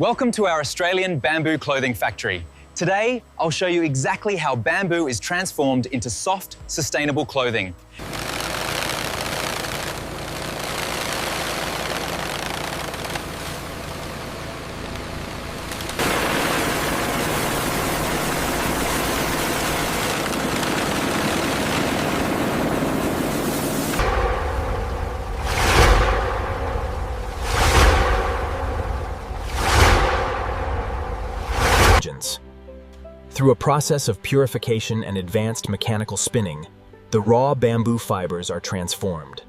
Welcome to our Australian bamboo clothing factory. Today, I'll show you exactly how bamboo is transformed into soft, sustainable clothing. Through a process of purification and advanced mechanical spinning, the raw bamboo fibers are transformed.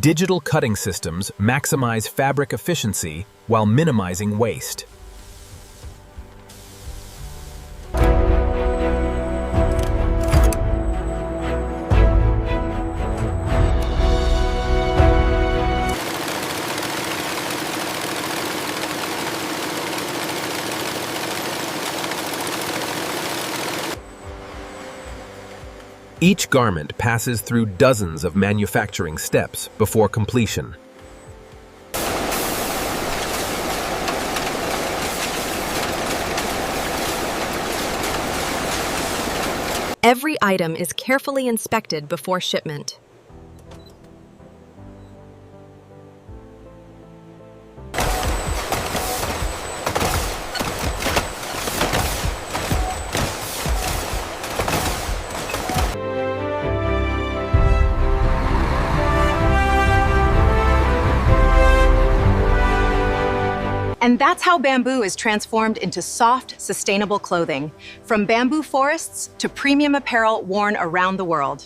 Digital cutting systems maximize fabric efficiency while minimizing waste. Each garment passes through dozens of manufacturing steps before completion. Every item is carefully inspected before shipment. And that's how bamboo is transformed into soft, sustainable clothing, from bamboo forests to premium apparel worn around the world.